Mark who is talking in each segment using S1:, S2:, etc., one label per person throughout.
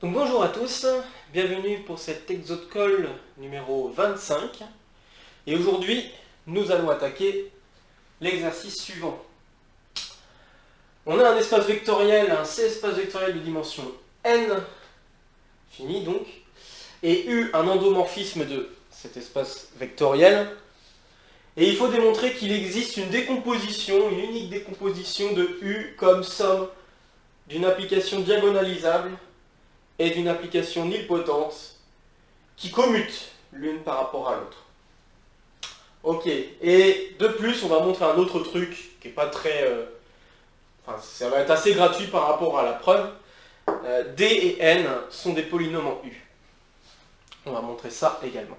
S1: Donc bonjour à tous, bienvenue pour cet exocall numéro 25. Et aujourd'hui, nous allons attaquer l'exercice suivant. On a un espace vectoriel, un C-espace vectoriel de dimension n, fini donc, et U, un endomorphisme de cet espace vectoriel. Et il faut démontrer qu'il existe une décomposition, une unique décomposition de U comme somme d'une application diagonalisable et d'une application nilpotente qui commutent l'une par rapport à l'autre. Ok, et de plus, on va montrer un autre truc qui n'est pas très... ça va être assez gratuit par rapport à la preuve. D et N sont des polynômes en U. On va montrer ça également.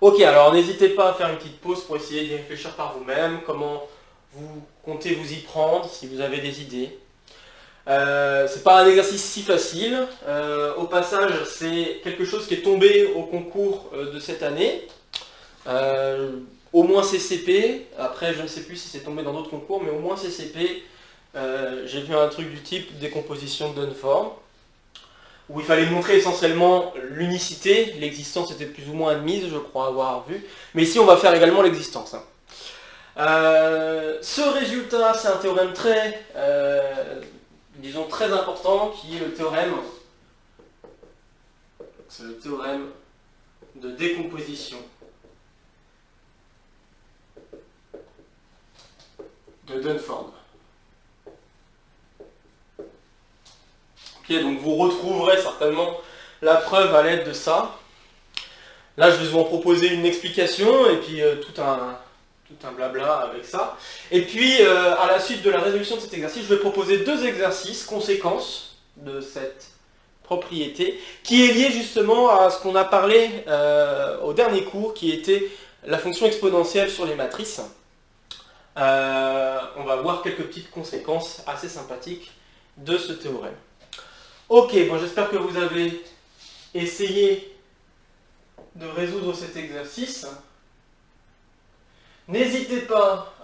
S1: Ok, alors n'hésitez pas à faire une petite pause pour essayer d'y réfléchir par vous-même, comment vous comptez vous y prendre, si vous avez des idées. C'est pas un exercice si facile. Au passage, c'est quelque chose qui est tombé au concours de cette année. Au moins CCP. Après, je ne sais plus si c'est tombé dans d'autres concours, mais au moins CCP, j'ai vu un truc du type décomposition de Dunford, où il fallait montrer essentiellement l'unicité. L'existence était plus ou moins admise, je crois avoir vu. Mais ici, on va faire également l'existence. Ce résultat, c'est un théorème très... disons très important, qui est le théorème, c'est le théorème de décomposition de Dunford. Ok, donc vous retrouverez certainement la preuve à l'aide de ça. Là, je vais vous en proposer une explication et puis tout un blabla avec ça. Et puis, à la suite de la résolution de cet exercice, je vais proposer deux exercices, conséquences de cette propriété, qui est liée justement à ce qu'on a parlé au dernier cours, qui était la fonction exponentielle sur les matrices. On va voir quelques petites conséquences assez sympathiques de ce théorème. Ok, bon, j'espère que vous avez essayé de résoudre cet exercice. N'hésitez pas,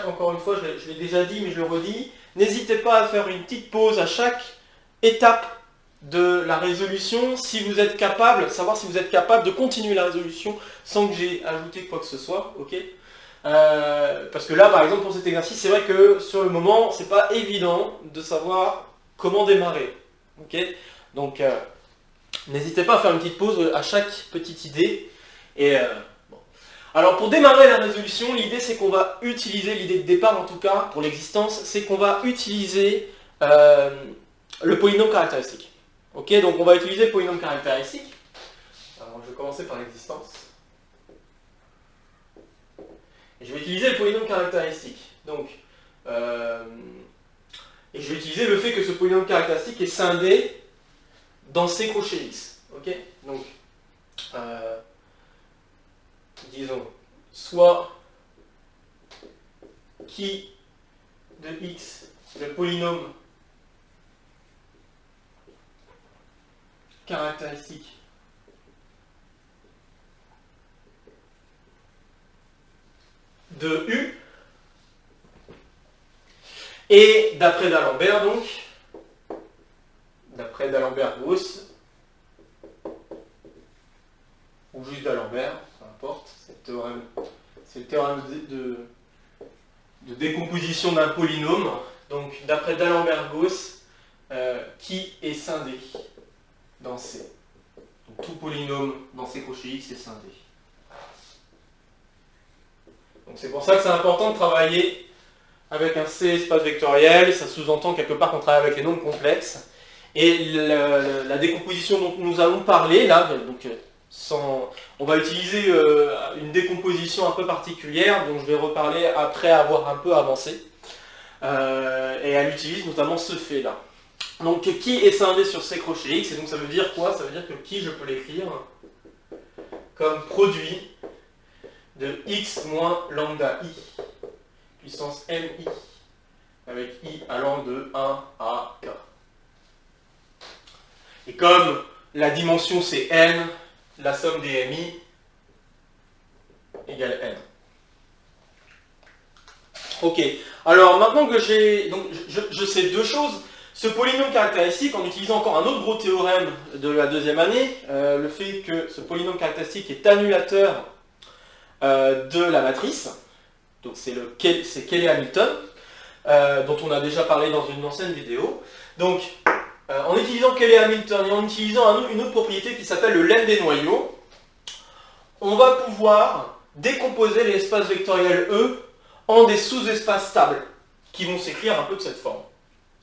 S1: encore une fois, je l'ai déjà dit, mais je le redis, n'hésitez pas à faire une petite pause à chaque étape de la résolution, si vous êtes capable, savoir si vous êtes capable de continuer la résolution sans que j'ai ajouté quoi que ce soit, ok. Parce que là, par exemple, pour cet exercice, c'est vrai que sur le moment, c'est pas évident de savoir comment démarrer, ok. Donc, n'hésitez pas à faire une petite pause à chaque petite idée, et alors pour démarrer la résolution, l'idée c'est qu'on va utiliser, l'idée de départ en tout cas, pour l'existence, c'est qu'on va utiliser le polynôme caractéristique. Ok, donc on va utiliser le polynôme caractéristique. Alors je vais commencer par l'existence. Et je vais utiliser le polynôme caractéristique. Donc, et je vais utiliser le fait que ce polynôme caractéristique est scindé dans C crochet X. Ok, donc, disons, soit qui de x, le polynôme caractéristique de U, et d'après d'Alembert donc, d'après d'Alembert-Gauss, ou juste d'Alembert, peu importe, c'est le théorème de décomposition d'un polynôme, donc d'après d'Alembert-Gauss, qui est scindé dans C. Donc tout polynôme dans C crochet X est scindé. Donc c'est pour ça que c'est important de travailler avec un C espace vectoriel, ça sous-entend quelque part qu'on travaille avec les nombres complexes. Et la décomposition dont nous allons parler, là, donc, on va utiliser une décomposition un peu particulière, dont je vais reparler après avoir un peu avancé. Et elle utilise notamment ce fait-là. Donc qui est scindé sur C crochet X, et donc ça veut dire quoi? Ça veut dire que qui, je peux l'écrire comme produit de x moins lambda i, puissance mi, avec i allant de 1 à k. Et comme la dimension c'est n, la somme des mi égale n. Ok, alors maintenant que j'ai... Donc je sais deux choses. Ce polynôme caractéristique, en utilisant encore un autre gros théorème de la deuxième année, le fait que ce polynôme caractéristique est annulateur de la matrice, donc c'est Cayley-Hamilton, dont on a déjà parlé dans une ancienne vidéo. Donc, en utilisant Cayley-Hamilton et en utilisant une autre propriété qui s'appelle le lemme des noyaux, on va pouvoir décomposer l'espace vectoriel E en des sous-espaces stables, qui vont s'écrire un peu de cette forme.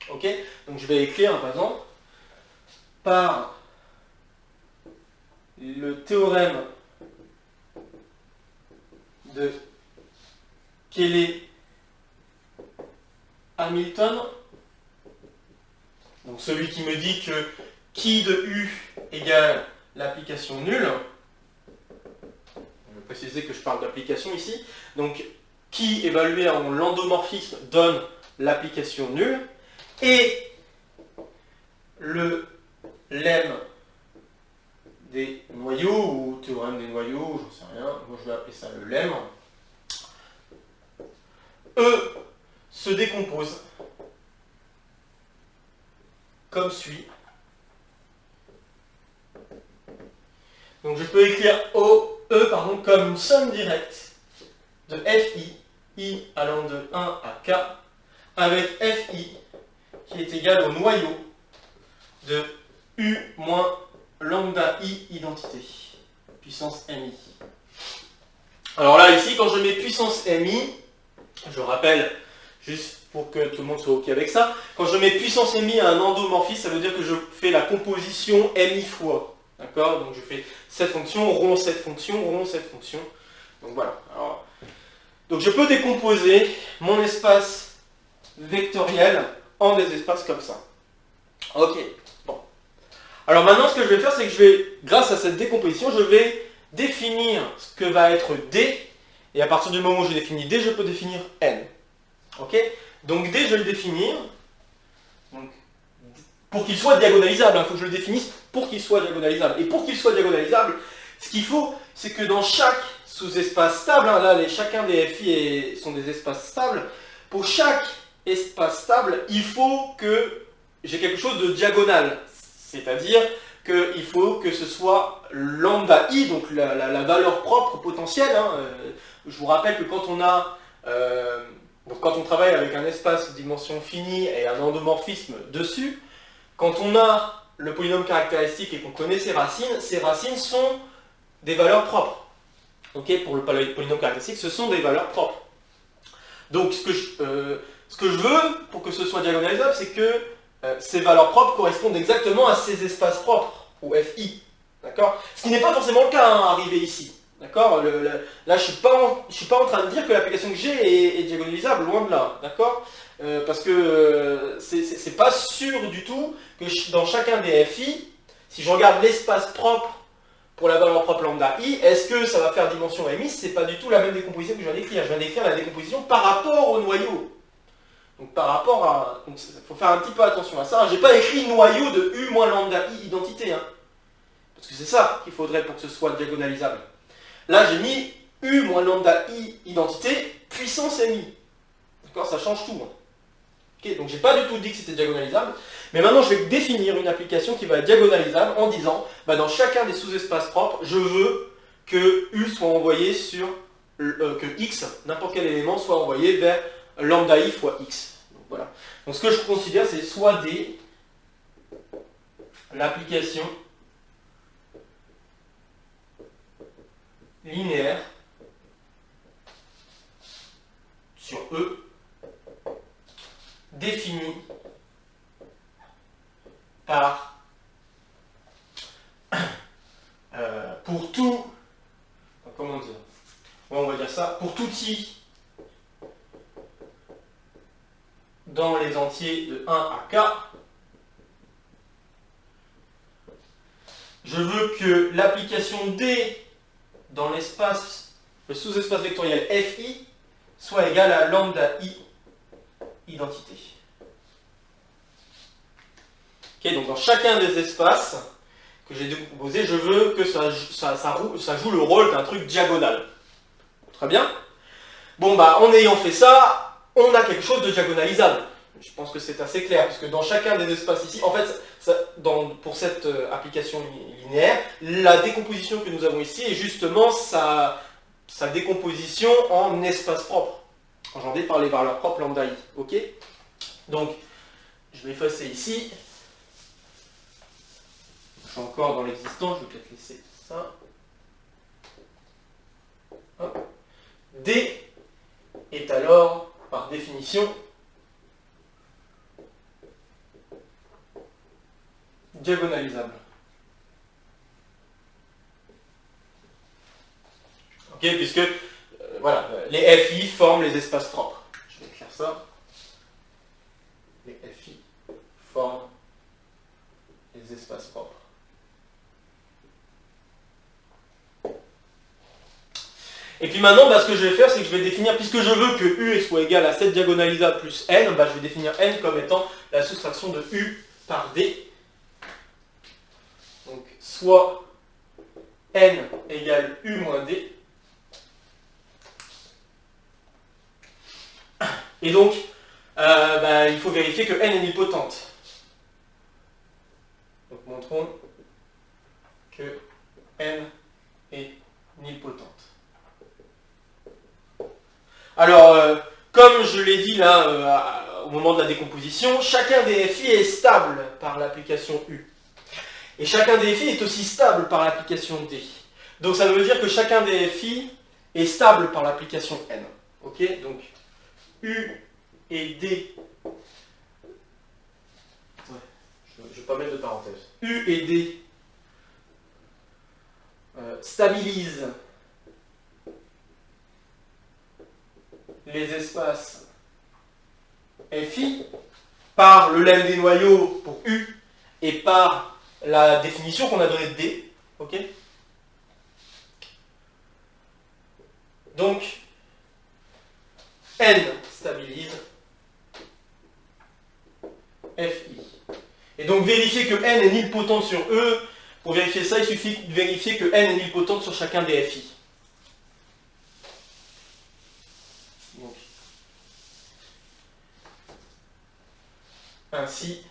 S1: Ok? Donc je vais écrire, par exemple, par le théorème de Cayley-Hamilton, donc celui qui me dit que qui de U égale l'application nulle. Je vais préciser que je parle d'application ici. Donc qui évalué en l'endomorphisme donne l'application nulle. Et le lemme des noyaux, ou théorème des noyaux, j'en sais rien, moi je vais appeler ça le lemme. E se décompose comme suit. Donc je peux écrire E comme une somme directe de Fi, I allant de 1 à K, avec Fi qui est égal au noyau de U moins lambda I identité, puissance MI. Alors là, ici, quand je mets puissance MI, je rappelle, juste pour que tout le monde soit OK avec ça, quand je mets puissance MI à un endomorphisme, ça veut dire que je fais la composition MI fois. D'accord? Donc je fais cette fonction, rond cette fonction, rond cette fonction. Donc voilà. Alors, donc je peux décomposer mon espace vectoriel en des espaces comme ça. Ok, bon. Alors maintenant, ce que je vais faire, c'est que je vais, grâce à cette décomposition, je vais définir ce que va être D, et à partir du moment où je définis D, je peux définir N. Ok? Donc D, je vais le définir, donc, pour qu'il soit diagonalisable, il faut que je le définisse pour qu'il soit diagonalisable. Et pour qu'il soit diagonalisable, ce qu'il faut, c'est que dans chaque sous-espace stable, hein, là, chacun des FI sont des espaces stables, pour chaque espace stable, il faut que j'ai quelque chose de diagonal. C'est-à-dire qu'il faut que ce soit lambda I, donc la valeur propre potentielle. Hein. Je vous rappelle que quand on travaille avec un espace de dimension finie et un endomorphisme dessus, quand on a le polynôme caractéristique et qu'on connaît ses racines sont des valeurs propres. Okay, pour le polynôme caractéristique, ce sont des valeurs propres. Donc ce que je veux pour que ce soit diagonalisable, c'est que ces valeurs propres correspondent exactement à ces espaces propres, ou FI. D'accord? Ce qui n'est pas forcément le cas, hein, arrivé ici. D'accord? Là, je suis pas en train de dire que l'application que j'ai est diagonalisable, loin de là. D'accord? Parce que c'est pas sûr du tout que dans chacun des FI, si je regarde l'espace propre pour la valeur propre lambda I, est-ce que ça va faire dimension MI? C'est pas du tout la même décomposition que je viens d'écrire. Je viens d'écrire la décomposition par rapport au noyau. Donc par rapport à... Il faut faire un petit peu attention à ça. J'ai pas écrit noyau de U moins lambda I identité. Hein, parce que c'est ça qu'il faudrait pour que ce soit diagonalisable. Là, j'ai mis U moins lambda I identité puissance MI. D'accord? Ça change tout. Hein. Okay, donc j'ai pas du tout dit que c'était diagonalisable. Mais maintenant, je vais définir une application qui va être diagonalisable en disant, bah, dans chacun des sous-espaces propres, je veux que U soit envoyé sur... que X, n'importe quel élément, soit envoyé vers lambda I fois X. Donc, voilà. Donc ce que je considère, c'est soit D, l'application linéaire sur E définie par pour tout, comment dire, on va dire ça, pour tout I dans les entiers de 1 à K, je veux que l'application D dans l'espace, le sous-espace vectoriel Fi, soit égale à lambda I identité. Okay, donc dans chacun des espaces que j'ai décomposés, je veux que ça joue le rôle d'un truc diagonal. Très bien. Bon, bah, en ayant fait ça, on a quelque chose de diagonalisable. Je pense que c'est assez clair, parce que dans chacun des espaces ici, en fait, pour cette application linéaire, la décomposition que nous avons ici est justement sa décomposition en espace propre, engendrée par les valeurs propres lambda i. Ok. Donc, je vais effacer ici. Je suis encore dans l'existant, je vais peut-être laisser ça. Hop. D est alors, par définition, diagonalisable. Ok, puisque voilà, les FI forment les espaces propres. Je vais écrire ça. Les FI forment les espaces propres. Et puis maintenant, ce que je vais faire, c'est que je vais définir, puisque je veux que U soit égal à 7 diagonalisable plus N, je vais définir N comme étant la soustraction de U par D. Donc, soit N égale U moins D. Et donc, il faut vérifier que N est nilpotente. Donc, montrons que N est nilpotente. Alors, comme je l'ai dit là, au moment de la décomposition, chacun des FI est stable par l'application U. Et chacun des FI est aussi stable par l'application D. Donc ça veut dire que chacun des FI est stable par l'application N. Ok, donc U et D. Je ne vais pas mettre de parenthèse. U et D stabilisent les espaces FI par le lemme des noyaux pour U et par la définition qu'on a donnée de D. Ok. Donc, N stabilise FI. Et donc, vérifier que N est nilpotente sur E. Pour vérifier ça, il suffit de vérifier que N est nilpotente sur chacun des FI. Donc, ainsi,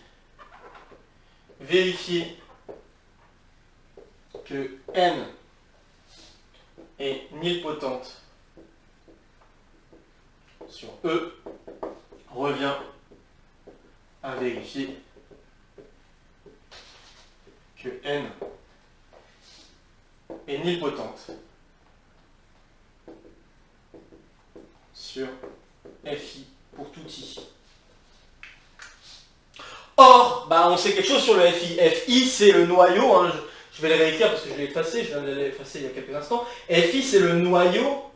S1: vérifier que N est nilpotente sur E revient à vérifier que N est nilpotente sur FI pour tout I. Or, on sait quelque chose sur le FI. FI, c'est le noyau, hein, je vais le réécrire parce que je l'ai effacé, je viens de l'effacer il y a quelques instants. FI, c'est le noyau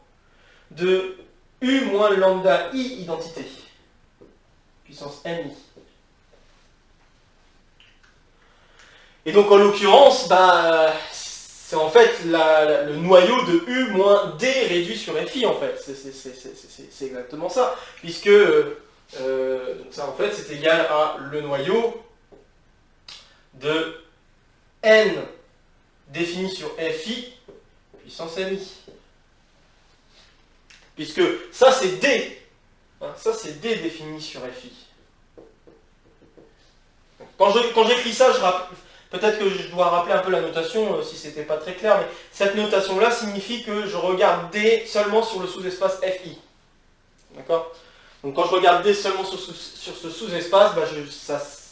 S1: de U moins lambda I identité, puissance MI. Et donc, en l'occurrence, c'est en fait le noyau de U moins D réduit sur FI, en fait. C'est exactement ça, puisque donc ça, en fait, c'est égal à le noyau de N défini sur FI puissance MI. Puisque ça, c'est D. Ça, c'est D défini sur FI. Quand j'écris ça, peut-être que je dois rappeler un peu la notation, si c'était pas très clair, mais cette notation-là signifie que je regarde D seulement sur le sous-espace FI. D'accord ? Donc quand je regarde D seulement sur ce sous-espace,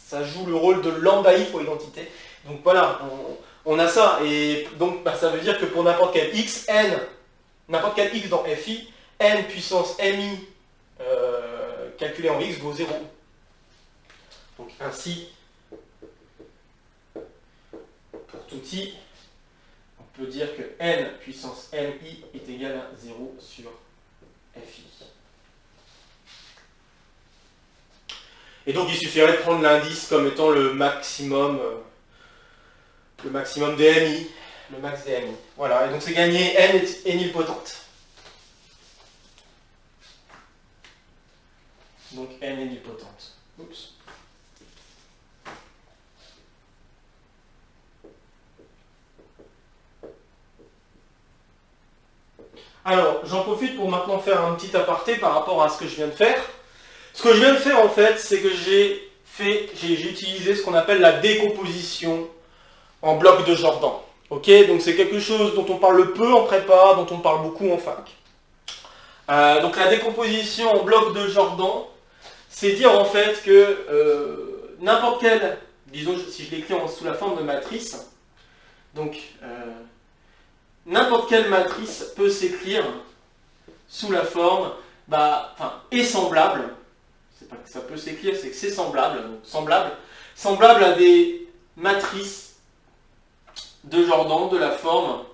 S1: ça joue le rôle de lambda I fois identité. Donc voilà, on a ça. Et donc ça veut dire que pour n'importe quel x, n, n'importe quel x dans FI, n puissance mi calculé en x vaut 0. Donc ainsi, pour tout i, on peut dire que n puissance mi est égal à 0 sur FI. Et donc il suffirait de prendre l'indice comme étant le maximum DMI, le max DMI. Voilà, et donc c'est gagné, N est nilpotente. Donc N est nilpotente. Oups. Alors, j'en profite pour maintenant faire un petit aparté par rapport à ce que je viens de faire. Ce Ce que je viens de faire en fait, c'est que j'ai utilisé ce qu'on appelle la décomposition en blocs de Jordan. Ok, donc c'est quelque chose dont on parle peu en prépa, dont on parle beaucoup en fac. Donc la décomposition en blocs de Jordan, c'est dire en fait que n'importe quelle, disons si je l'écris sous la forme de matrice, donc n'importe quelle matrice peut s'écrire sous la forme, est semblable, c'est pas que ça peut s'écrire, c'est que c'est semblable, donc semblable à des matrices de Jordan de la forme,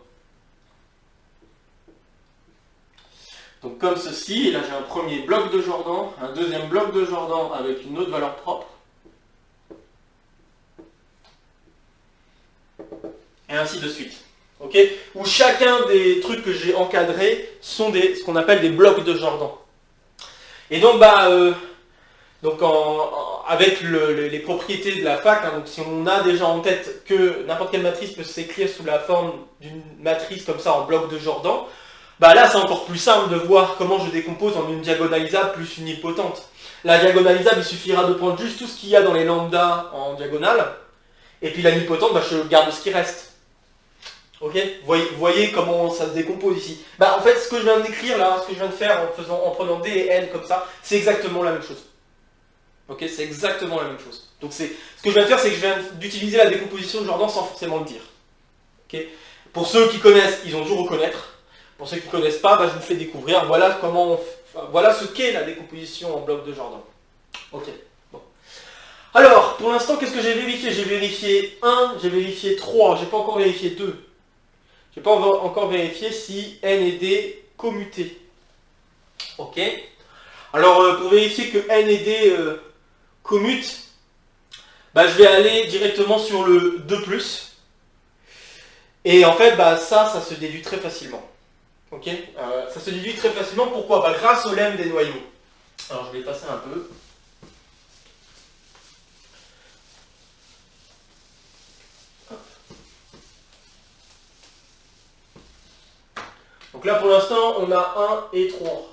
S1: donc comme ceci, et là j'ai un premier bloc de Jordan, un deuxième bloc de Jordan avec une autre valeur propre, et ainsi de suite. Okay, où chacun des trucs que j'ai encadrés sont ce qu'on appelle des blocs de Jordan. Et donc, avec les propriétés de la fac, hein, donc si on a déjà en tête que n'importe quelle matrice peut s'écrire sous la forme d'une matrice comme ça en bloc de Jordan, là c'est encore plus simple de voir comment je décompose en une diagonalisable plus une nilpotente. La diagonalisable, il suffira de prendre juste tout ce qu'il y a dans les lambdas en diagonale, et puis la nilpotente, je garde ce qui reste. Ok, voyez comment ça se décompose ici. En fait, ce que je viens d'écrire là, ce que je viens de faire en prenant D et N comme ça, c'est exactement la même chose. Ok, c'est exactement la même chose. Donc ce que je viens de faire, c'est que je viens d'utiliser la décomposition de Jordan sans forcément le dire. Ok, pour ceux qui connaissent, ils ont dû reconnaître. Pour ceux qui ne connaissent pas, je vous fais découvrir. Voilà ce qu'est la décomposition en bloc de Jordan. Ok. Bon. Alors, pour l'instant, qu'est-ce que j'ai vérifié? J'ai vérifié 1, j'ai vérifié 3, j'ai pas encore vérifié 2. Je n'ai pas encore vérifié si N et D commutaient. Ok. Alors, pour vérifier que N et D commutent, je vais aller directement sur le 2+. Et en fait, ça se déduit très facilement. Ok. Ça se déduit très facilement. Pourquoi? Grâce au lemme des noyaux. Alors, je vais effacer un peu. Donc là, pour l'instant, on a 1 et 3.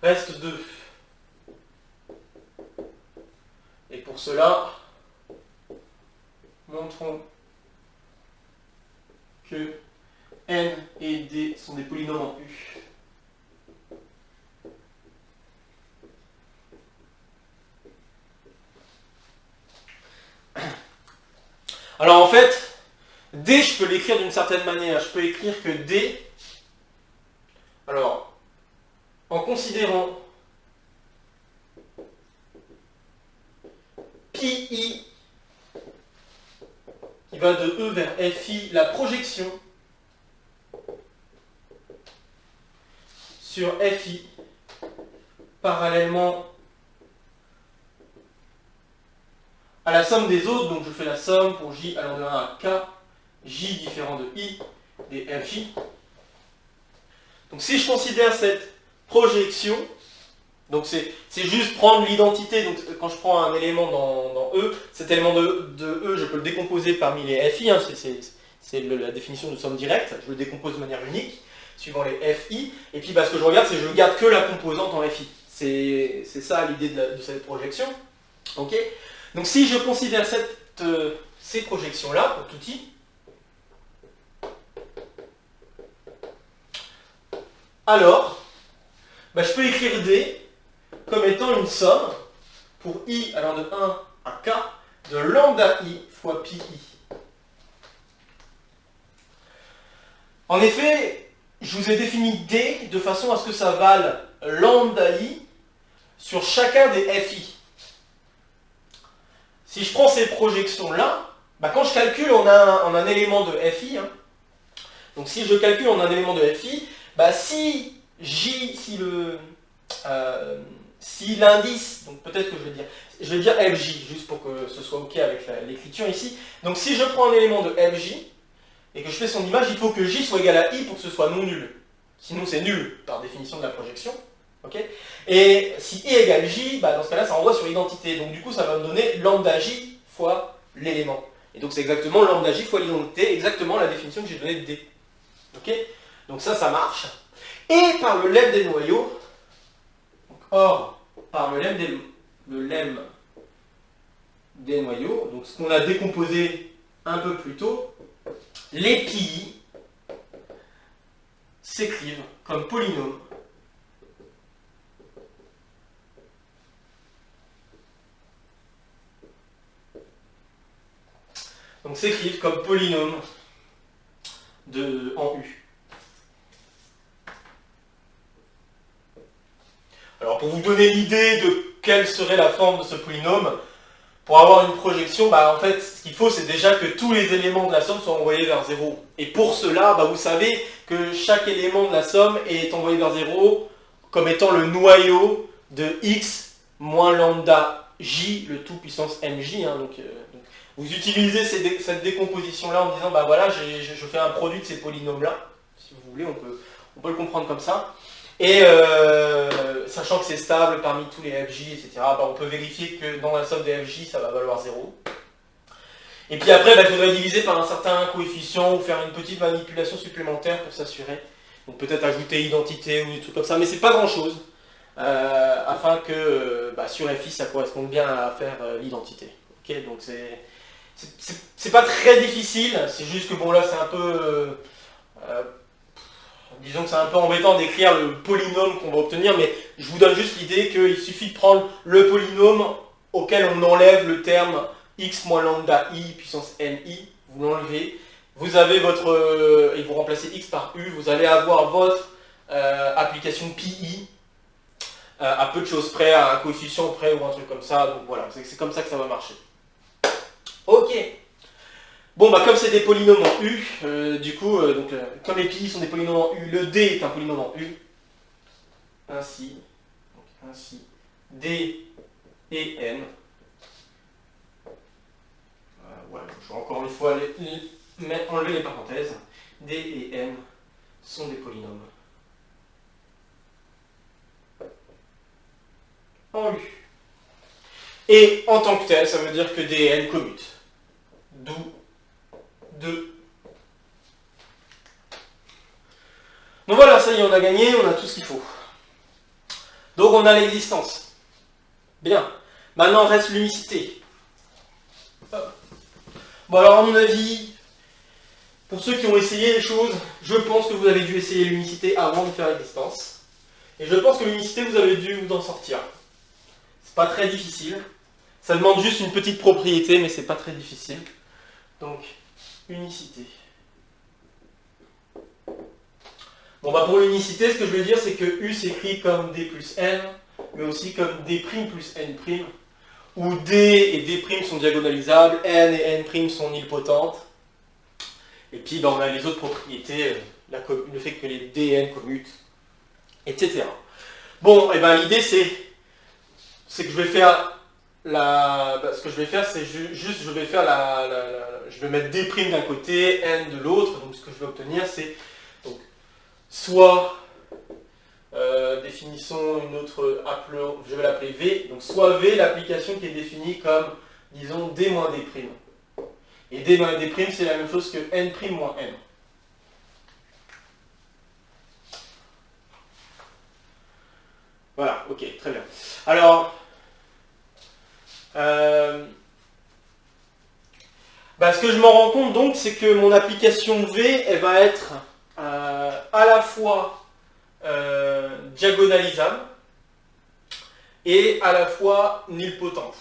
S1: Reste 2. Et pour cela, montrons que N et D sont des polynômes en U. Alors en fait, D, je peux l'écrire d'une certaine manière. Je peux écrire que D, alors, en considérant Pi qui va de E vers Fi, la projection sur Fi parallèlement à la somme des autres, donc je fais la somme pour J allant de 1 à K, J différent de I des Fj. Donc si je considère cette projection, donc c'est juste prendre l'identité, donc quand je prends un élément dans E, cet élément de E, je peux le décomposer parmi les Fi, hein, c'est la définition de somme directe, je le décompose de manière unique, suivant les Fi, et puis ce que je regarde, c'est que je garde que la composante en Fi. C'est ça l'idée de cette projection. Okay, donc si je considère ces projections-là, pour tout I, alors, je peux écrire D comme étant une somme pour I allant de 1 à K de lambda I fois pi I. En effet, je vous ai défini D de façon à ce que ça vale lambda I sur chacun des Fi. Si je prends ces projections-là, quand je calcule en un élément de Fi, hein, donc si je calcule en un élément de Fi, si l'indice, donc peut-être que je vais dire Fj, juste pour que ce soit ok avec l'écriture ici. Donc si je prends un élément de Fj, et que je fais son image, il faut que J soit égal à I pour que ce soit non nul. Sinon c'est nul, par définition de la projection. Okay, et si I égale J, dans ce cas-là, ça renvoie sur l'identité. Donc du coup, ça va me donner lambda J fois l'élément. Et donc c'est exactement lambda J fois l'identité, exactement la définition que j'ai donnée de D. Okay, donc ça marche. Et par le lemme des noyaux, donc Or, par le lemme des noyaux, donc ce qu'on a décomposé un peu plus tôt, les pi s'écrivent comme polynômes en U. Alors pour vous donner l'idée de quelle serait la forme de ce polynôme, pour avoir une projection, en fait, ce qu'il faut, c'est déjà que tous les éléments de la somme soient envoyés vers 0. Et pour cela, vous savez que chaque élément de la somme est envoyé vers 0 comme étant le noyau de x moins lambda j, le tout puissance mj. Donc, vous utilisez cette décomposition-là en disant, voilà, je fais un produit de ces polynômes-là. Si vous voulez, on peut le comprendre comme ça. Et sachant que c'est stable parmi tous les fj, etc., on peut vérifier que dans la somme des fj, ça va valoir 0. Et puis après, il faudrait diviser par un certain coefficient ou faire une petite manipulation supplémentaire pour s'assurer. Donc peut-être ajouter identité ou des trucs comme ça, mais c'est pas grand-chose. Afin que sur FI, ça corresponde bien à faire l'identité. Okay, donc c'est pas très difficile, c'est juste que là c'est un peu... disons que c'est un peu embêtant d'écrire le polynôme qu'on va obtenir, mais je vous donne juste l'idée qu'il suffit de prendre le polynôme auquel on enlève le terme x moins lambda i puissance mi, vous l'enlevez, vous avez et vous remplacez x par u, vous allez avoir votre application pi à peu de choses près, à un coefficient près ou un truc comme ça, donc voilà, c'est comme ça que ça va marcher. Ok. Bon, comme c'est des polynômes en U, comme les pi sont des polynômes en U, le D est un polynôme en U. Ainsi, D et N. Je vais encore une fois enlever les parenthèses. D et N sont des polynômes en U. Et en tant que tel, ça veut dire que D et N commutent. D'où 2. Donc voilà, ça y est, on a gagné, on a tout ce qu'il faut. Donc on a l'existence. Bien. Maintenant, reste l'unicité. Bon alors, à mon avis, pour ceux qui ont essayé les choses, je pense que vous avez dû essayer l'unicité avant de faire l'existence. Et je pense que l'unicité, vous avez dû vous en sortir. C'est pas très difficile. Ça demande juste une petite propriété, mais c'est pas très difficile. Donc, unicité. Bon, pour l'unicité, ce que je veux dire, c'est que U s'écrit comme D plus N, mais aussi comme D' plus N', où D et D' sont diagonalisables, N et N' sont nilpotentes. Et puis, on a les autres propriétés, le fait que les D et N commutent, etc. Bon, et l'idée, c'est que je vais faire ce que je vais faire, c'est juste, je vais mettre D' d'un côté, N de l'autre. Donc, ce que je vais obtenir, c'est soit, définissons une autre, je vais l'appeler V. Donc, soit V, l'application qui est définie comme, disons, D moins D'. Et D moins D', c'est la même chose que N' moins N. Voilà, ok, très bien. Alors, ce que je m'en rends compte donc, c'est que mon application V, elle va être à la fois diagonalisable et à la fois nilpotente.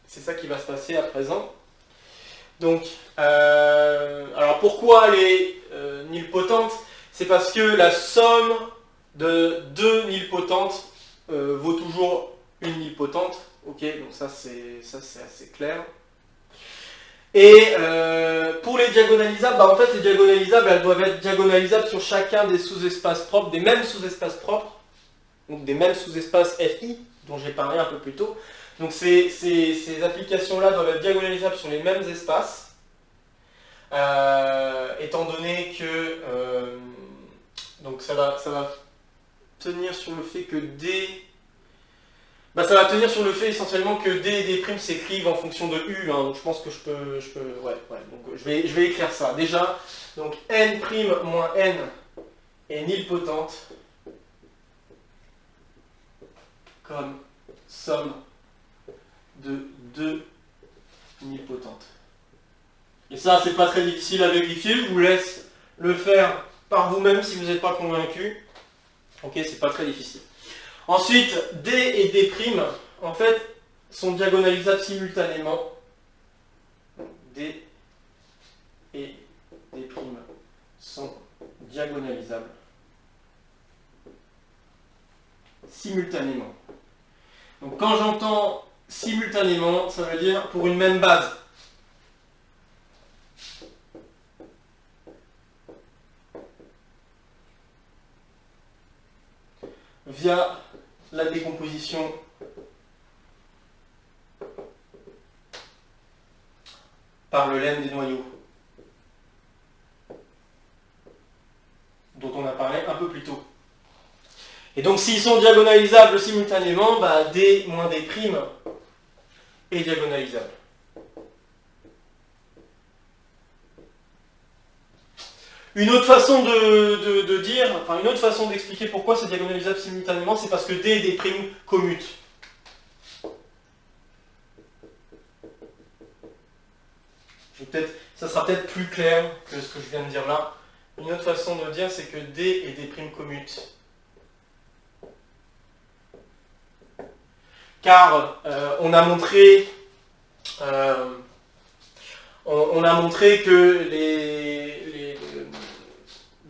S1: C'est ça qui va se passer à présent. Donc, alors pourquoi elle est nilpotente? C'est parce que la somme de deux nilpotentes vaut toujours une nilpotente. Ok, donc ça c'est assez clair. Et pour les diagonalisables, en fait les diagonalisables, elles doivent être diagonalisables sur chacun des sous-espaces propres, des mêmes sous-espaces propres, donc des mêmes sous-espaces FI, dont j'ai parlé un peu plus tôt. Donc ces applications-là doivent être diagonalisables sur les mêmes espaces, étant donné que donc ça va tenir sur le fait que D... ça va tenir sur le fait essentiellement que D et D' s'écrivent en fonction de U, donc je pense que je peux donc je vais écrire ça. Déjà, donc N' moins N est nilpotente comme somme de deux nilpotentes. Et ça, c'est pas très difficile à vérifier, je vous laisse le faire par vous-même si vous n'êtes pas convaincu. Ok, c'est pas très difficile. Ensuite, D et D', en fait, sont diagonalisables simultanément. D et D' sont diagonalisables simultanément. Donc quand j'entends simultanément, ça veut dire pour une même base. Via la décomposition par le lemme des noyaux, dont on a parlé un peu plus tôt. Et donc s'ils sont diagonalisables simultanément, bah, D moins D' est diagonalisable. Une autre façon de dire, enfin une autre façon d'expliquer pourquoi c'est diagonalisable simultanément, c'est parce que D et D' commutent. Ça sera peut-être plus clair que ce que je viens de dire là. Une autre façon de dire, c'est que D et D' commutent. Car on a montré que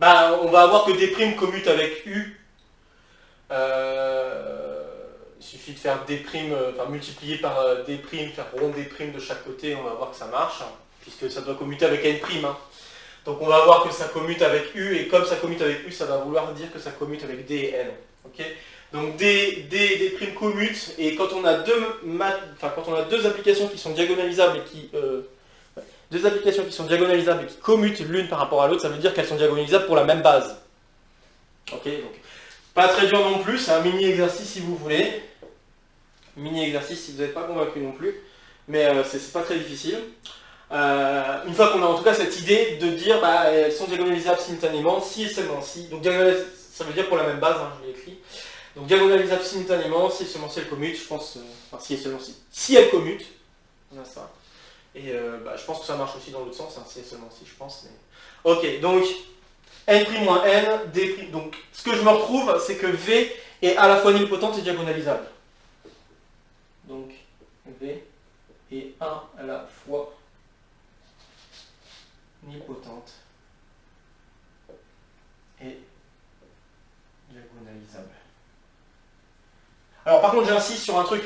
S1: on va avoir que D' commute avec U. Il suffit de faire D', multiplier par D', faire rond D' de chaque côté, on va voir que ça marche, puisque ça doit commuter avec N'. Donc on va voir que ça commute avec U, et comme ça commute avec U, ça va vouloir dire que ça commute avec D et N. Okay, donc D et D' commutent, et quand on a deux applications qui sont diagonalisables et qui commutent l'une par rapport à l'autre, ça veut dire qu'elles sont diagonalisables pour la même base. Ok, donc pas très dur non plus, c'est un mini-exercice si vous voulez. Mini-exercice si vous n'êtes pas convaincu non plus, mais c'est pas très difficile. Une fois qu'on a en tout cas cette idée de dire elles sont diagonalisables simultanément, si et seulement si. Donc ça veut dire pour la même base, je l'ai écrit. Donc diagonalisables simultanément, si et seulement si elles commutent, je pense, si et seulement si. Si elles commutent, on a ça. Et je pense que ça marche aussi dans l'autre sens, si et seulement si, je pense. Mais... Ok, donc N' moins N, D'. Donc ce que je me retrouve, c'est que V est à la fois nilpotente et diagonalisable. Donc V est à la fois nilpotente et diagonalisable. Alors par contre j'insiste sur un truc,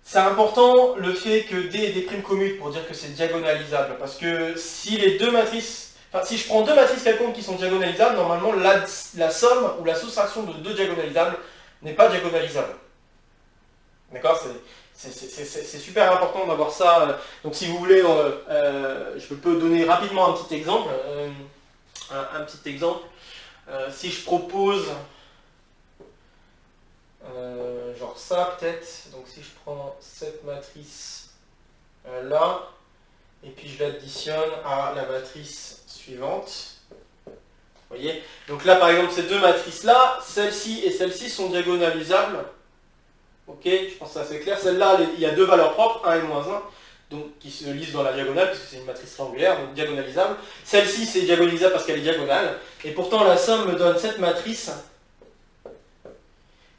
S1: c'est important le fait que D et D' commutent pour dire que c'est diagonalisable, parce que si les deux matrices, si je prends deux matrices quelconques qui sont diagonalisables, normalement la somme ou la soustraction de deux diagonalisables n'est pas diagonalisable. D'accord, c'est super important d'avoir ça. Donc si vous voulez, je peux donner rapidement un petit exemple. Si je propose genre ça peut-être, donc si je prends cette matrice là, et puis je l'additionne à la matrice suivante. Vous voyez? Donc là par exemple ces deux matrices là, celle-ci et celle-ci sont diagonalisables. Ok, je pense que c'est assez clair. Celle-là, il y a deux valeurs propres, 1 et moins 1, donc qui se lisent dans la diagonale, puisque c'est une matrice triangulaire, donc diagonalisable. Celle-ci, c'est diagonalisable parce qu'elle est diagonale. Et pourtant, la somme me donne cette matrice.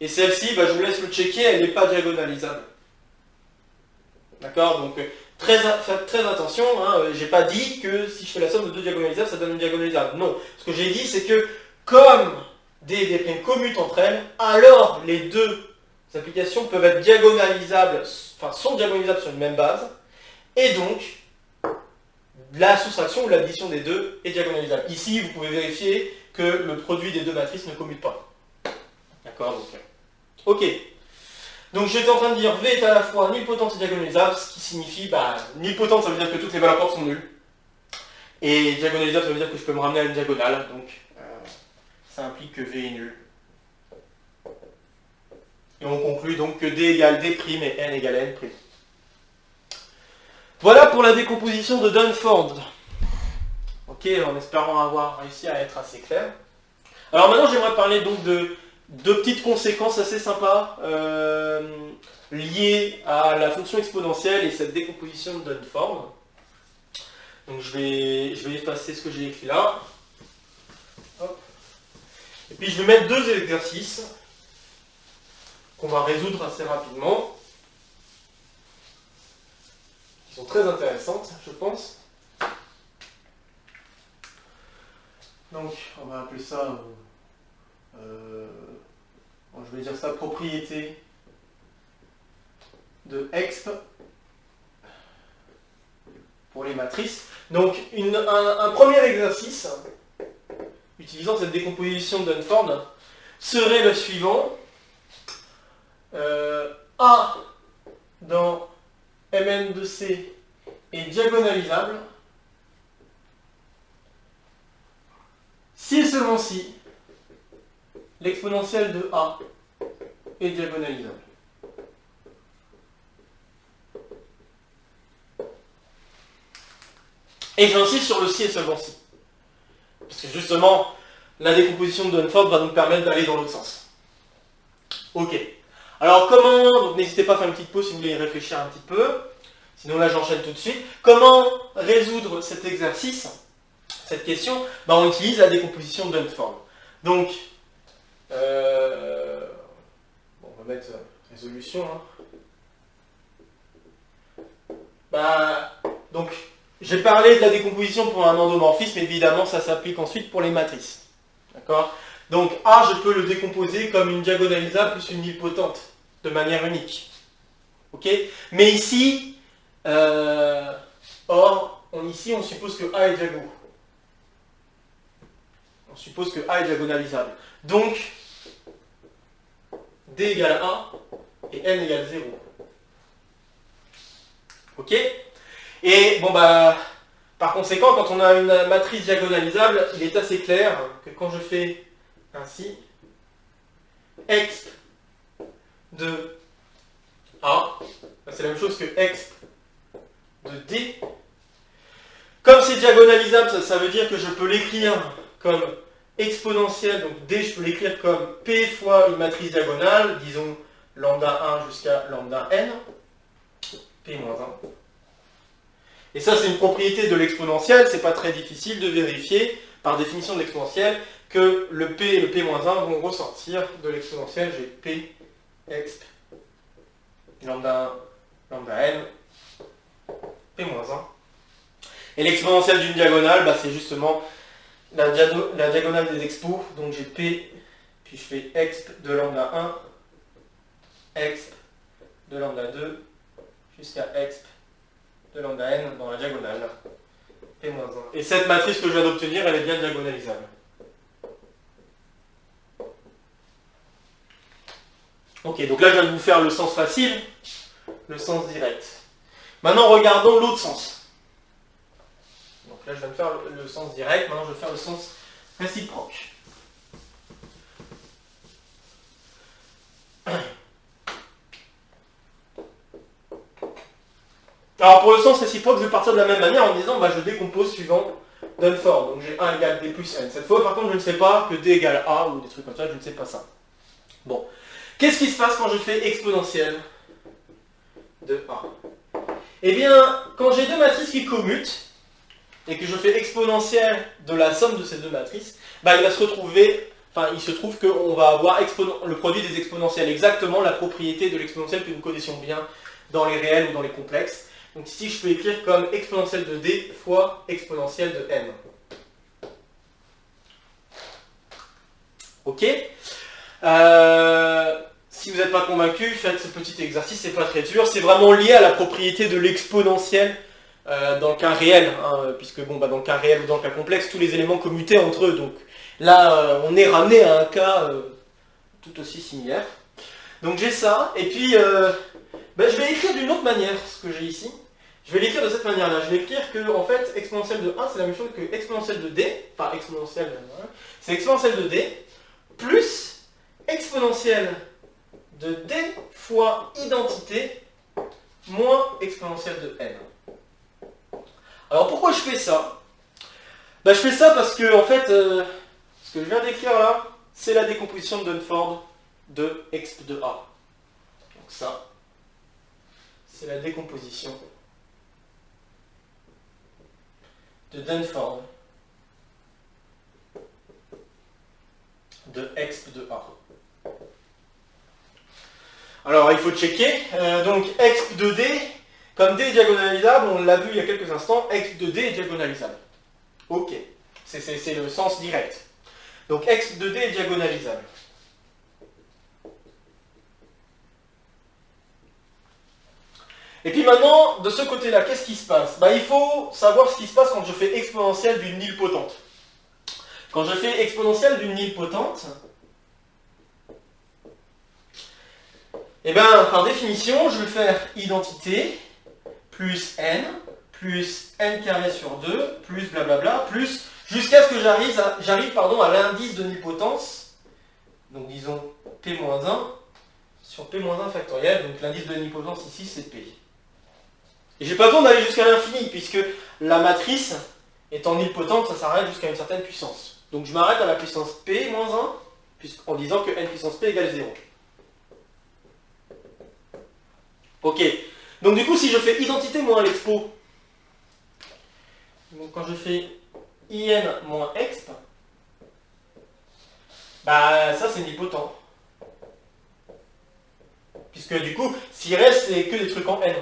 S1: Et celle-ci, je vous laisse le checker, elle n'est pas diagonalisable. D'accord? Donc, faites très attention. Je n'ai pas dit que si je fais la somme de deux diagonalisables, ça donne une diagonalisable. Non. Ce que j'ai dit, c'est que comme D et D' commutent entre elles, alors les deux applications peuvent être diagonalisables, sont diagonalisables sur une même base, et donc la soustraction ou l'addition des deux est diagonalisable. Ici, vous pouvez vérifier que le produit des deux matrices ne commute pas. D'accord, donc ok. Donc j'étais en train de dire V est à la fois nilpotente et diagonalisable, ce qui signifie, nilpotente ça veut dire que toutes les valeurs propres sont nulles, et diagonalisable ça veut dire que je peux me ramener à une diagonale, donc ça implique que V est nul. Et on conclut donc que D égale D' et N égale N'. Voilà pour la décomposition de Dunford. Ok, en espérant avoir réussi à être assez clair. Alors maintenant j'aimerais parler donc de deux petites conséquences assez sympas liées à la fonction exponentielle et cette décomposition de Dunford. Donc je vais effacer ce que j'ai écrit là. Hop. Et puis je vais mettre deux exercices qu'on va résoudre assez rapidement, qui sont très intéressantes, je pense. Donc on va appeler ça, je vais dire ça, propriété de exp pour les matrices. Donc un premier exercice, utilisant cette décomposition de Dunford, serait le suivant. A dans Mn de C est diagonalisable si et seulement si l'exponentielle de A est diagonalisable. Et j'insiste sur le si et seulement si. Parce que justement, la décomposition de Dunford va nous permettre d'aller dans l'autre sens. Ok. Alors comment, donc n'hésitez pas à faire une petite pause si vous voulez y réfléchir un petit peu. Sinon là j'enchaîne tout de suite. Comment résoudre cet exercice, cette question? On utilise la décomposition de Dunford. Donc, on va mettre résolution. Donc, j'ai parlé de la décomposition pour un endomorphisme, évidemment ça s'applique ensuite pour les matrices. D'accord? Donc A, je peux le décomposer comme une diagonalisable plus une nilpotente, de manière unique. Ok? Mais ici, ici on suppose que A est diago. On suppose que A est diagonalisable. Donc, D égale A et N égale 0. Ok? Et par conséquent, quand on a une matrice diagonalisable, il est assez clair que quand je fais ainsi, exp de A, c'est la même chose que exp de D. Comme c'est diagonalisable, ça veut dire que je peux l'écrire comme exponentielle, donc D, je peux l'écrire comme P fois une matrice diagonale, disons lambda 1 jusqu'à lambda n, P-1. Et ça, c'est une propriété de l'exponentielle, c'est pas très difficile de vérifier, par définition de l'exponentielle, que le P et le P-1 vont ressortir de l'exponentielle. J'ai P exp lambda 1, lambda n, P-1. Et l'exponentielle d'une diagonale, c'est justement la diagonale des expos. Donc j'ai P, puis je fais exp de lambda 1, exp de lambda 2, jusqu'à exp de lambda n dans la diagonale, P-1. Et cette matrice que je viens d'obtenir, elle est bien diagonalisable. Ok, donc là je viens de vous faire le sens facile, le sens direct. Maintenant regardons l'autre sens. Donc là je viens de faire le sens direct, maintenant je vais faire le sens réciproque. Alors pour le sens réciproque, je vais partir de la même manière en disant je décompose suivant Dunford. Donc j'ai 1 égale D plus N. Cette fois par contre je ne sais pas que D égale A ou des trucs comme ça, je ne sais pas ça. Bon. Qu'est-ce qui se passe quand je fais exponentielle de A? Eh bien, quand j'ai deux matrices qui commutent, et que je fais exponentielle de la somme de ces deux matrices, il se trouve qu'on va avoir le produit des exponentielles, exactement la propriété de l'exponentielle que nous connaissions bien dans les réels ou dans les complexes. Donc ici, je peux écrire comme exponentielle de D fois exponentielle de M. Ok? Si vous n'êtes pas convaincu, faites ce petit exercice, c'est pas très dur. C'est vraiment lié à la propriété de l'exponentielle dans le cas réel, puisque dans le cas réel ou dans le cas complexe, tous les éléments commutaient entre eux. Donc là, on est ramené à un cas tout aussi similaire. Donc j'ai ça, et puis je vais écrire d'une autre manière ce que j'ai ici. Je vais l'écrire de cette manière-là. Je vais écrire que en fait, exponentielle de 1, c'est la même chose que exponentielle de D, enfin exponentielle, c'est exponentielle de D, plus exponentielle de D fois identité moins exponentielle de N. Alors pourquoi je fais ça? Je fais ça parce que en fait, ce que je viens d'écrire là, c'est la décomposition de Dunford de exp de A. Donc ça, c'est la décomposition de Dunford de exp de A. Alors il faut checker, donc exp de D, comme D est diagonalisable, on l'a vu il y a quelques instants, exp de D est diagonalisable. Ok, c'est le sens direct. Donc exp de D est diagonalisable. Et puis maintenant, de ce côté-là, qu'est-ce qui se passe? Il faut savoir ce qui se passe quand je fais exponentielle d'une nilpotente. Quand je fais exponentielle d'une nilpotente, eh bien, par définition, je vais faire identité plus n carré sur 2, plus blablabla, plus jusqu'à ce que j'arrive à l'indice de nilpotence, donc disons P-1 sur P-1 factoriel, donc l'indice de nilpotence ici c'est P. Et j'ai pas besoin d'aller jusqu'à l'infini, puisque la matrice étant nilpotente, ça s'arrête jusqu'à une certaine puissance. Donc je m'arrête à la puissance P-1, en disant que n puissance P égale 0. Ok, donc du coup si je fais identité moins l'expo, donc quand je fais in moins exp, ça c'est nilpotent. Puisque du coup, s'il reste, c'est que des trucs en n.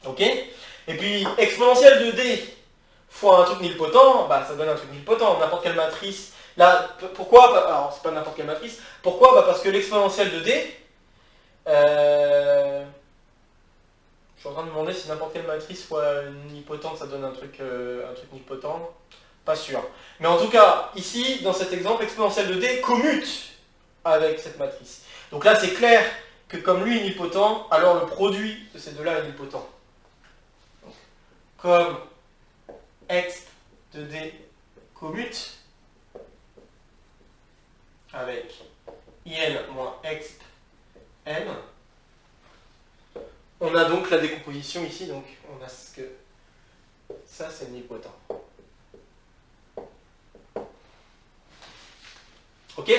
S1: Ok? Et puis, exponentielle de d fois un truc nilpotent, ça donne un truc nilpotent, n'importe quelle matrice. Là, pourquoi? Alors, c'est pas n'importe quelle matrice. Pourquoi? Parce que l'exponentielle de d, je suis en train de me demander si n'importe quelle matrice fois nilpotente, ça donne un truc nilpotent. Pas sûr. Mais en tout cas, ici, dans cet exemple, exponentielle de d commute avec cette matrice. Donc là, c'est clair que comme lui est nilpotent, alors le produit de ces deux-là est nilpotent. Donc, comme exp de d commute avec in moins exp n, on a donc la décomposition ici, donc on a ce que ça c'est nilpotent. Ok?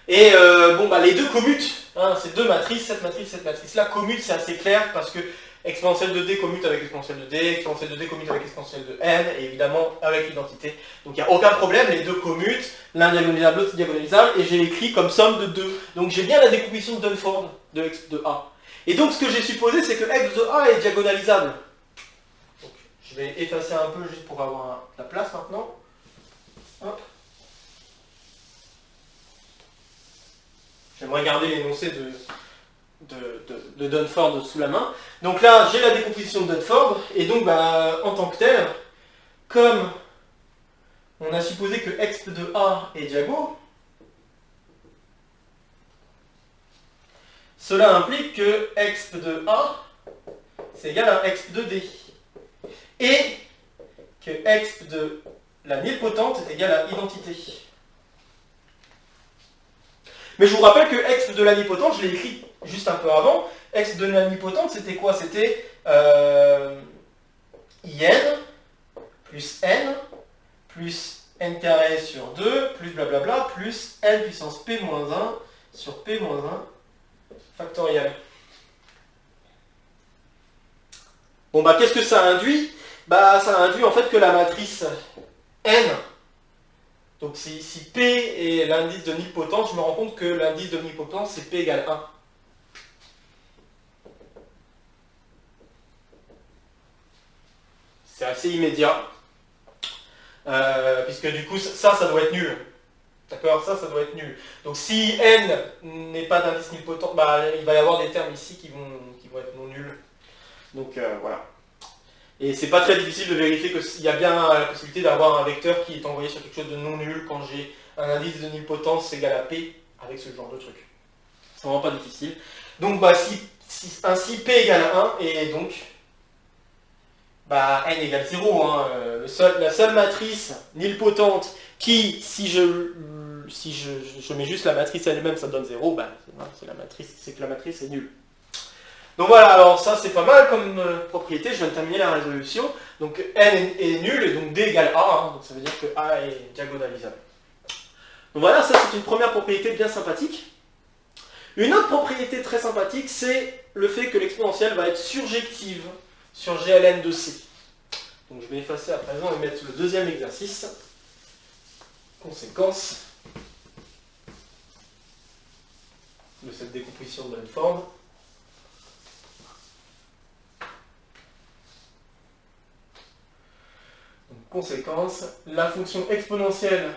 S1: Et les deux commutent, ces deux matrices, cette matrice-là, commutent, c'est assez clair parce que exponentielle de d commute avec exponentielle de d, exponentielle de d commute avec exponentielle de n, et évidemment avec l'identité. Donc il n'y a aucun problème, les deux commutent, l'un diagonalisable, l'autre diagonalisable, et j'ai écrit comme somme de 2. Donc j'ai bien la décomposition de Dunford de exp de A. Et donc ce que j'ai supposé, c'est que exp de A est diagonalisable. Donc, je vais effacer un peu juste pour avoir la place maintenant. Hop. J'aimerais garder l'énoncé de Dunford sous la main. Donc là, j'ai la décomposition de Dunford, et donc en tant que tel, comme on a supposé que exp de A est diago, cela implique que exp de A, c'est égal à exp de D. Et que exp de la nilpotente est égal à identité. Mais je vous rappelle que exp de la nilpotente, je l'ai écrit juste un peu avant. Exp de la nilpotente, c'était quoi? C'était in plus n carré sur 2 plus blablabla plus n puissance p-1 sur p-1 factoriel. Bon qu'est-ce que ça induit? Ça induit en fait que la matrice n, donc si P est l'indice de nilpotence, je me rends compte que l'indice de nilpotence c'est P égale 1. C'est assez immédiat, puisque du coup ça doit être nul. D'accord, ça doit être nul. Donc si n n'est pas d'indice nilpotent, il va y avoir des termes ici qui vont être non nuls. Donc voilà. Et c'est pas très difficile de vérifier qu'il y a bien la possibilité d'avoir un vecteur qui est envoyé sur quelque chose de non nul quand j'ai un indice de nilpotence égal à P avec ce genre de truc. C'est vraiment pas difficile. Donc ainsi P égale 1 et donc n égale 0. La seule matrice nilpotente qui, si je mets juste la matrice elle-même, ça donne 0, c'est que la matrice est nulle. Donc voilà, alors ça c'est pas mal comme propriété, je viens de terminer la résolution. Donc n est nul et donc d égale a, donc ça veut dire que a est diagonalisable. Donc voilà, ça c'est une première propriété bien sympathique. Une autre propriété très sympathique, c'est le fait que l'exponentielle va être surjective sur GLN de C. Donc je vais effacer à présent et mettre le deuxième exercice. Conséquence de cette décomposition de Bradford. Donc, conséquence, la fonction exponentielle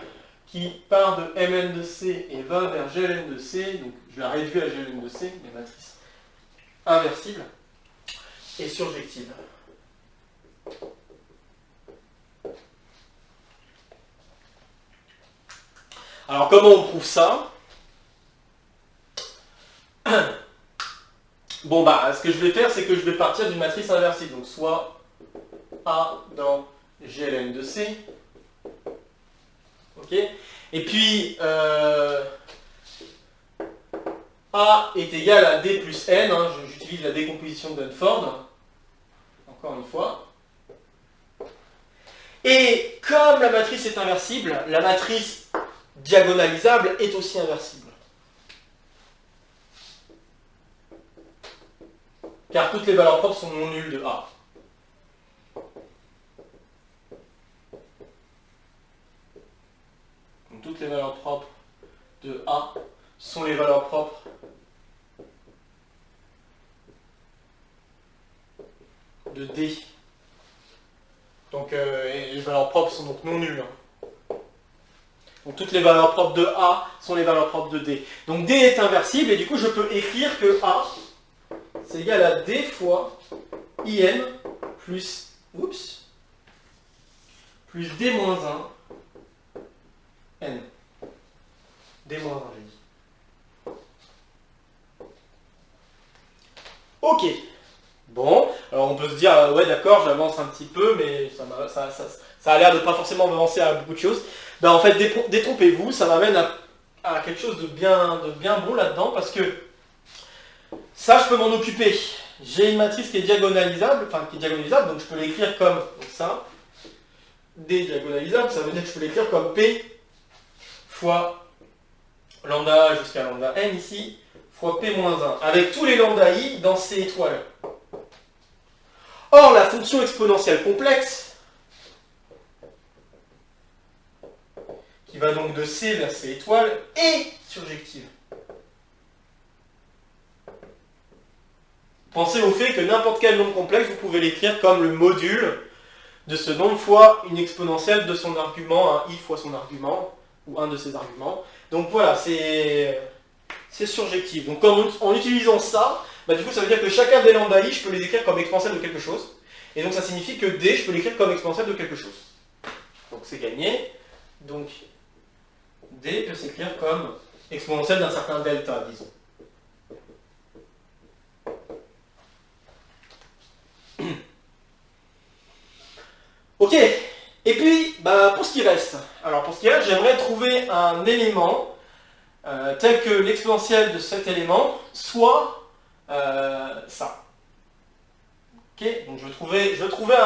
S1: qui part de Mn de C et va vers Gln de C, donc je la réduis à Gln de C, les matrices inversibles, et surjective. Alors comment on prouve ça? Bon bah ce que je vais faire c'est que je vais partir d'une matrice inversible, donc soit A dans Gln de C, ok, et puis A est égal à D plus N, hein, j'utilise la décomposition de Dunford, encore une fois. Et comme la matrice est inversible, la matrice diagonalisable est aussi inversible. Car toutes les valeurs propres sont non nulles de A. Donc toutes les valeurs propres de A sont les valeurs propres de D. Donc les valeurs propres sont donc non nulles. Donc toutes les valeurs propres de A sont les valeurs propres de D. Donc D est inversible et du coup je peux écrire que A c'est égal à D fois IN plus, plus D moins 1 N. D moins 1 j'ai dit. Ok. Bon, alors on peut se dire, ouais d'accord, j'avance un petit peu, mais ça a l'air de pas forcément avancer à beaucoup de choses. Ben, en fait, détrompez-vous, ça m'amène à quelque chose de bien bon là-dedans, parce que ça, je peux m'en occuper. J'ai une matrice qui est diagonalisable, donc je peux l'écrire comme ça. D diagonalisable, ça veut dire que je peux l'écrire comme P fois lambda jusqu'à lambda n ici, fois P moins 1, avec tous les lambda i dans C étoiles. Or, la fonction exponentielle complexe, qui va donc de C vers C étoile, est surjective. Pensez au fait que n'importe quel nombre complexe, vous pouvez l'écrire comme le module de ce nombre fois une exponentielle de son argument, un i fois son argument, ou un de ses arguments. Donc voilà, c'est surjectif. Donc en utilisant ça, bah, du coup ça veut dire que chacun des lambda i, je peux les écrire comme exponentielle de quelque chose. Et donc ça signifie que d, je peux l'écrire comme exponentielle de quelque chose. Donc c'est gagné. Donc d peut s'écrire comme exponentielle d'un certain delta, disons. Ok, et puis bah, pour ce qui reste, j'aimerais trouver un élément tel que l'exponentielle de cet élément soit ça. Ok, donc je veux trouver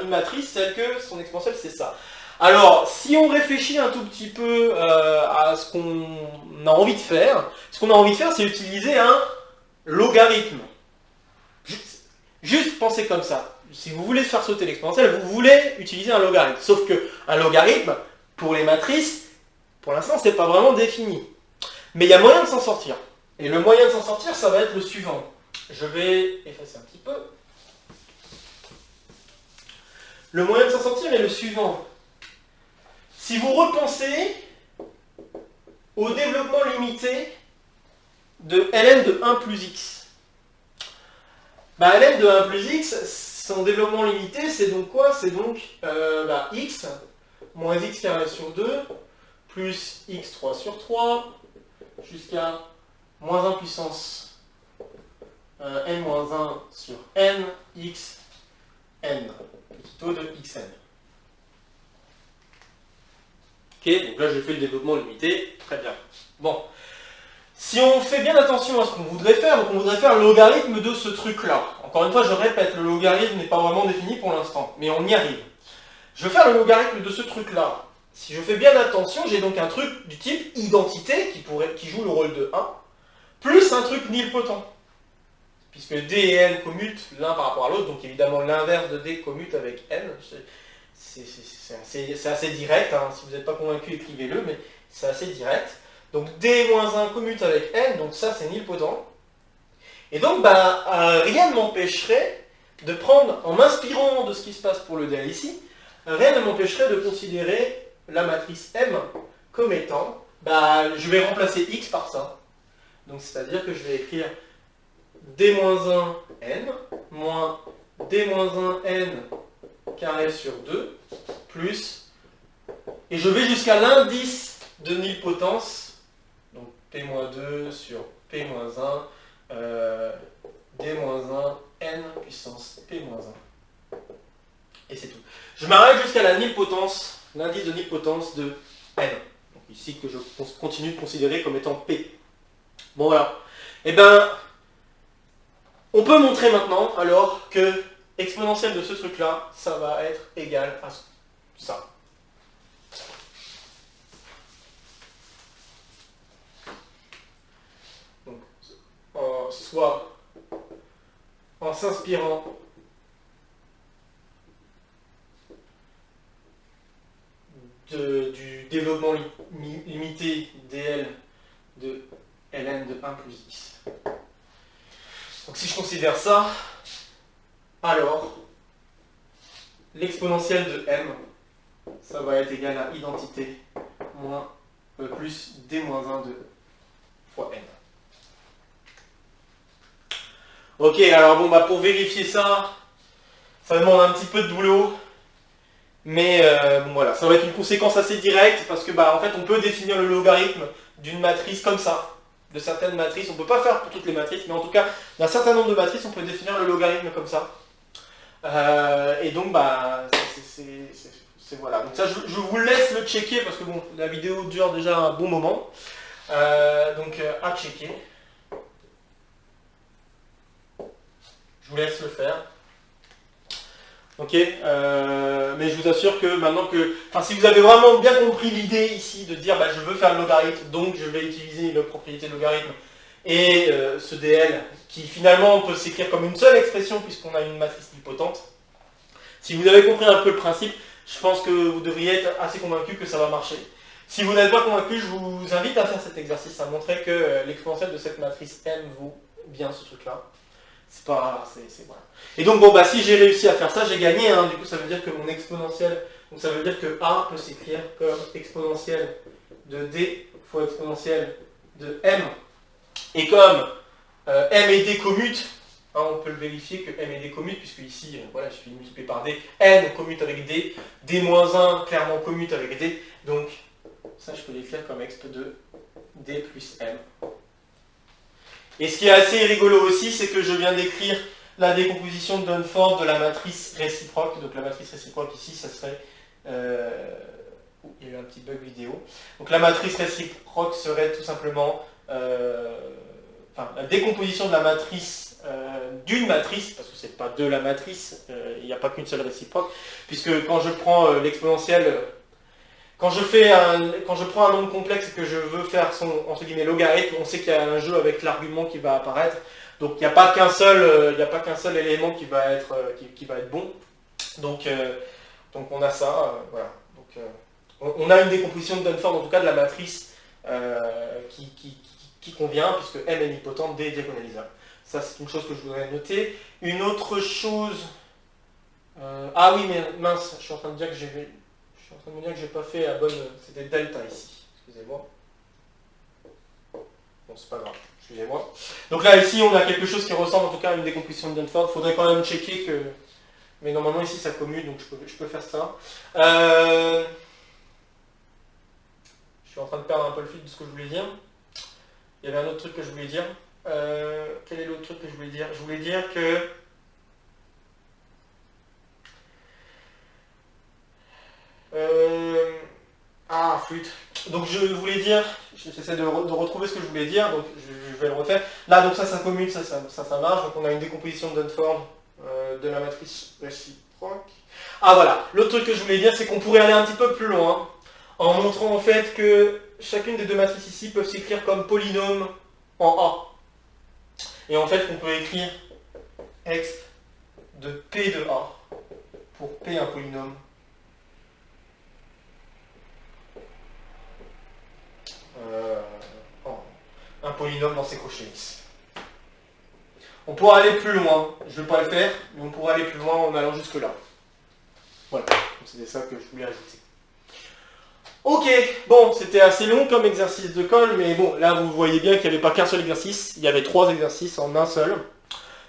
S1: une matrice telle que son exponentielle c'est ça. Alors, si on réfléchit un tout petit peu à ce qu'on a envie de faire, c'est utiliser un logarithme. Juste pensez comme ça. Si vous voulez faire sauter l'exponentielle, vous voulez utiliser un logarithme. Sauf que un logarithme, pour les matrices, pour l'instant, c'est pas vraiment défini. Mais il y a moyen de s'en sortir. Et le moyen de s'en sortir, ça va être le suivant. Je vais effacer un petit peu. Le moyen de s'en sortir est le suivant. Si vous repensez au développement limité de ln de 1 plus x, bah, ln de 1 plus x, son développement limité, c'est donc quoi? C'est donc x moins x carré sur 2 plus x3 sur 3 jusqu'à moins 1 puissance n moins 1 sur n x n, petit taux de xn. Ok, donc là j'ai fait le développement limité, très bien. Bon, si on fait bien attention à ce qu'on voudrait faire, donc on voudrait faire le logarithme de ce truc-là. Encore une fois, je répète, le logarithme n'est pas vraiment défini pour l'instant, mais on y arrive. Je vais faire le logarithme de ce truc-là. si je fais bien attention, j'ai donc un truc du type identité qui joue le rôle de 1, plus un truc nilpotent. Puisque D et N commutent l'un par rapport à l'autre, donc évidemment l'inverse de D commute avec N. C'est assez direct, hein. Si vous n'êtes pas convaincu, écrivez-le, mais c'est assez direct. Donc D-1 commute avec N, donc ça c'est nilpotent. Et donc rien ne m'empêcherait de prendre, en m'inspirant de ce qui se passe pour le DL ici, rien ne m'empêcherait de considérer la matrice M comme étant, je vais remplacer X par ça. Donc c'est-à-dire que je vais écrire D-1 N moins D-1 N carré sur 2 plus, et je vais jusqu'à l'indice de nilpotence, donc P-2 sur P-1, D-1 N puissance P-1. Et c'est tout. Je m'arrête jusqu'à la nilpotence, l'indice de nilpotence de N. Donc ici que je continue de considérer comme étant P. Bon voilà. Et on peut montrer maintenant alors que exponentielle de ce truc-là, ça va être égal à ça. Donc, soit en s'inspirant du développement limité dl de ln de 1 plus x. Donc si je considère ça, alors l'exponentielle de m, ça va être égal à identité moins plus d-1 de fois n. Ok, alors pour vérifier ça, ça demande un petit peu de boulot, mais voilà, ça va être une conséquence assez directe parce que en fait on peut définir le logarithme d'une matrice comme ça. De certaines matrices, on ne peut pas faire pour toutes les matrices, mais en tout cas, d'un certain nombre de matrices, on peut définir le logarithme comme ça. Et donc, c'est voilà. Donc ça, je vous laisse le checker, parce que la vidéo dure déjà un bon moment. Donc, à checker. Je vous laisse le faire. Ok, mais je vous assure que maintenant que... si vous avez vraiment bien compris l'idée ici de dire je veux faire le logarithme, donc je vais utiliser la propriété de logarithme et ce DL qui finalement peut s'écrire comme une seule expression puisqu'on a une matrice nilpotente. Si vous avez compris un peu le principe, je pense que vous devriez être assez convaincu que ça va marcher. Si vous n'êtes pas convaincu, je vous invite à faire cet exercice, à montrer que l'exponentielle de cette matrice M vaut bien ce truc-là. C'est pas... voilà. Et donc, si j'ai réussi à faire ça, j'ai gagné. Hein. Du coup, ça veut dire que mon exponentielle... Donc, ça veut dire que A peut s'écrire comme exponentielle de D fois exponentielle de M. Et comme M et D commutent, on peut le vérifier que M et D commutent, puisque ici, je suis multiplié par D. N commute avec D. D-1 clairement commute avec D. Donc, ça, je peux l'écrire comme exp de D plus M. Et ce qui est assez rigolo aussi, c'est que je viens d'écrire la décomposition de Dunford de la matrice réciproque. Donc la matrice réciproque ici, ça serait... il y a eu un petit bug vidéo. Donc la matrice réciproque serait tout simplement... la décomposition de la matrice d'une matrice, parce que c'est pas de la matrice, il n'y a pas qu'une seule réciproque, puisque quand je prends l'exponentielle... Quand je prends un nombre complexe et que je veux faire son, entre guillemets, logarithme, on sait qu'il y a un jeu avec l'argument qui va apparaître. Donc il n'y a pas qu'un seul élément qui va être bon. Donc on a ça, voilà. Donc on a une décomposition de Dunford, en tout cas de la matrice qui convient, puisque M est nilpotente, D est diagonalisable. Ça c'est une chose que je voudrais noter. Une autre chose... ah oui, mais mince, je suis en train de dire que j'ai pas fait la bonne... C'était delta ici, excusez-moi. Bon, c'est pas grave, excusez-moi. Donc là, ici, on a quelque chose qui ressemble en tout cas à une décomposition de Dunford. Il faudrait quand même checker que... Mais normalement, ici, ça commute, donc je peux faire ça. Je suis en train de perdre un peu le fil de ce que je voulais dire. Il y avait un autre truc que je voulais dire. Quel est l'autre truc que je voulais dire? Je voulais dire que... flûte. Donc je voulais dire, j'essaie de retrouver ce que je voulais dire, donc je vais le refaire. Là, donc ça commute, ça marche. Donc on a une décomposition de Dunford de la matrice réciproque. Ah voilà, l'autre truc que je voulais dire, c'est qu'on pourrait aller un petit peu plus loin en montrant en fait que chacune des deux matrices ici peuvent s'écrire comme polynôme en A. Et en fait, on peut écrire exp de P de A pour P un polynôme. Un polynôme dans ses crochets X. On pourra aller plus loin, je ne vais pas le faire, mais on pourra aller plus loin en allant jusque là. Voilà, c'était ça que je voulais ajouter. Ok, bon, c'était assez long comme exercice de colle, mais bon, là vous voyez bien qu'il n'y avait pas qu'un seul exercice, il y avait 3 exercices en un seul.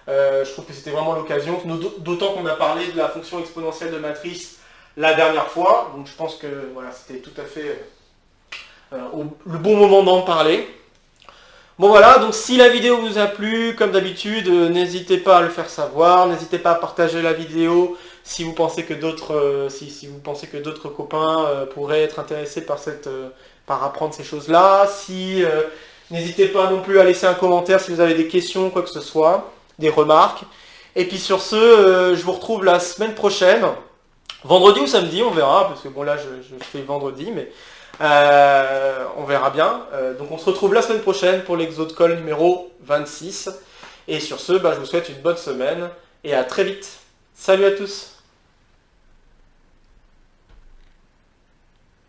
S1: Je trouve que c'était vraiment l'occasion, d'autant qu'on a parlé de la fonction exponentielle de matrice la dernière fois, donc je pense que voilà, c'était tout à fait le bon moment d'en parler. Bon voilà, donc si la vidéo vous a plu, comme d'habitude, n'hésitez pas à le faire savoir, n'hésitez pas à partager la vidéo si vous pensez que d'autres si vous pensez que d'autres copains pourraient être intéressés par apprendre ces choses-là. N'hésitez pas non plus à laisser un commentaire si vous avez des questions, quoi que ce soit, des remarques. Et puis sur ce, je vous retrouve la semaine prochaine, vendredi ou samedi, on verra, parce que bon là je fais vendredi, mais on verra bien. Donc on se retrouve la semaine prochaine pour l'exo de colle numéro 26. Et sur ce, je vous souhaite une bonne semaine et à très vite. Salut à tous!